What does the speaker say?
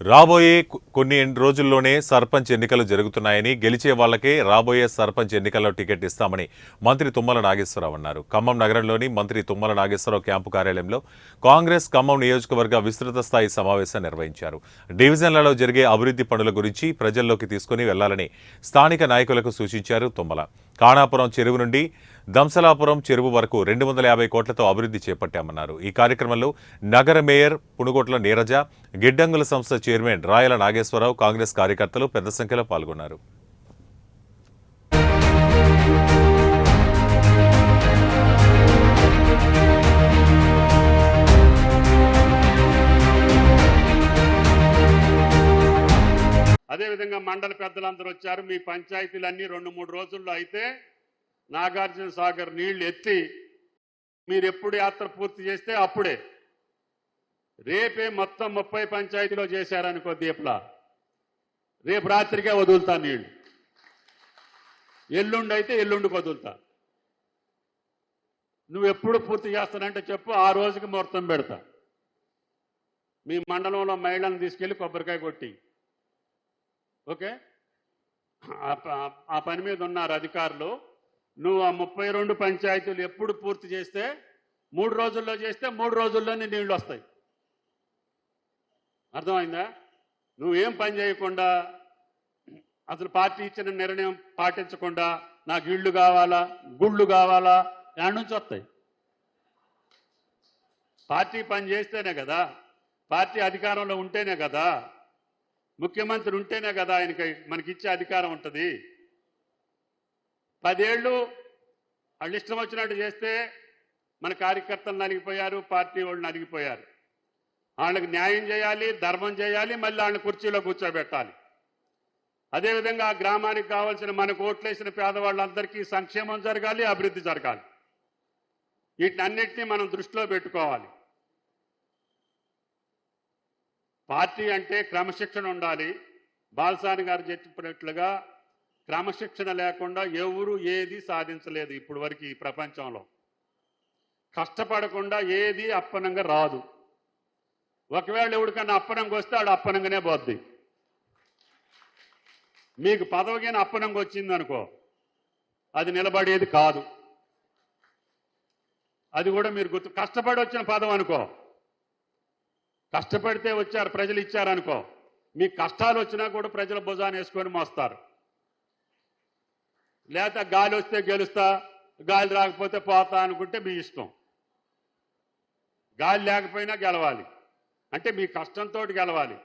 రాబోయే కొన్ని రోజుల్లోనే సర్పంచ్ ఎన్నికలు జరుగుతున్నాయని గెలిచే వాళ్లకే రాబోయే సర్పంచ్ ఎన్నికల్లో టికెట్ ఇస్తామని మంత్రి తుమ్మల నాగేశ్వరరావు అన్నారు. ఖమ్మం నగరంలోని మంత్రి తుమ్మల నాగేశ్వరరావు క్యాంపు కార్యాలయంలో కాంగ్రెస్ ఖమ్మం నియోజకవర్గ విస్తృత స్థాయి సమావేశం నిర్వహించారు. డివిజన్లలో జరిగే అభివృద్ధి పనుల గురించి ప్రజల్లోకి తీసుకుని వెళ్లాలని స్థానిక నాయకులకు సూచించారు తుమ్మల. కాణాపురం చెరువు నుండి దంసలాపురం చెరువు వరకు 250 కోట్లతో అభివృద్ధి చేపట్టామన్నారు. ఈ కార్యక్రమంలో నగర మేయర్ పునుగోట్ల నీరజ, గిడ్డంగుల సంస్థ చైర్మన్ రాయల నాగేశ్వరరావు, కాంగ్రెస్ కార్యకర్తలు పెద్ద సంఖ్యలో పాల్గొన్నారు. అదేవిధంగా మండల పెద్దలందరూ వచ్చారు. మీ పంచాయతీలన్నీ 2-3 రోజుల్లో అయితే నాగార్జున సాగర్ నీళ్లు ఎత్తి మీరు ఎప్పుడు యాత్ర పూర్తి చేస్తే అప్పుడే. రేపే మొత్తం 30 పంచాయతీలో చేశారనుకో దీప్లా, రేపు రాత్రికే వదులుతా నీళ్లు. ఎల్లుండి అయితే ఎల్లుండికి వదులుతా. నువ్వు ఎప్పుడు పూర్తి చేస్తానంటే చెప్పు, ఆ రోజుకి ముహూర్తం పెడతా. మీ మండలంలో మహిళలను తీసుకెళ్లి కొబ్బరికాయ కొట్టి, ఓకే, ఆ పని మీద ఉన్నారు అధికారులు. నువ్వు ఆ 32 పంచాయతీలు ఎప్పుడు పూర్తి చేస్తే 3 రోజుల్లో చేస్తే 3 రోజుల్లోనే నీళ్లు వస్తాయి. అర్థమైందా? నువ్వేం పని చేయకుండా, అసలు పార్టీ ఇచ్చిన నిర్ణయం పాటించకుండా నాకు ఇళ్ళు కావాలా, గుళ్ళు కావాలా, ఎక్కడి నుంచి వస్తాయి? పార్టీ పని చేస్తేనే కదా, పార్టీ అధికారంలో ఉంటేనే కదా, ముఖ్యమంత్రి ఉంటేనే కదా మనకిచ్చే అధికారం ఉంటుంది. 10 ఏళ్ళు వాళ్ళు ఇష్టం వచ్చినట్టు చేస్తే మన కార్యకర్తలు నలిగిపోయారు, పార్టీ వాళ్ళు నలిగిపోయారు. వాళ్ళకి న్యాయం చేయాలి, ధర్మం చేయాలి, మళ్ళీ వాళ్ళని కుర్చీలో కూర్చోబెట్టాలి. అదేవిధంగా ఆ గ్రామానికి కావాల్సిన మనకు ఓట్లేసిన పేదవాళ్ళందరికీ సంక్షేమం జరగాలి, అభివృద్ధి జరగాలి. వీటినన్నింటినీ మనం దృష్టిలో పెట్టుకోవాలి. పార్టీ అంటే క్రమశిక్షణ ఉండాలి. బాలసాని గారు చెప్పినట్లుగా క్రమశిక్షణ లేకుండా ఎవరు ఏది సాధించలేదు ఇప్పుడు వరకు ఈ ప్రపంచంలో. కష్టపడకుండా ఏది అప్పనంగా రాదు. ఒకవేళ ఎవరికన్నా అప్పనంగా వస్తే ఆడు అప్పనంగానే పోద్ది. మీకు పదవికైనా అప్పనంగా వచ్చిందనుకో, అది నిలబడేది కాదు. అది కూడా మీరు కష్టపడి వచ్చిన పదవి అనుకో, కష్టపడితే వచ్చారు, ప్రజలు ఇచ్చారనుకో, మీ కష్టాలు వచ్చినా కూడా ప్రజల భుజాన్ని వేసుకొని మోస్తారు. లేక గాలి వస్తే గెలుస్తా, గాలి రాకపోతే పోతా అనుకుంటే మీ ఇష్టం. గాలి లేకపోయినా గెలవాలి అంటే మీ కష్టంతో గెలవాలి.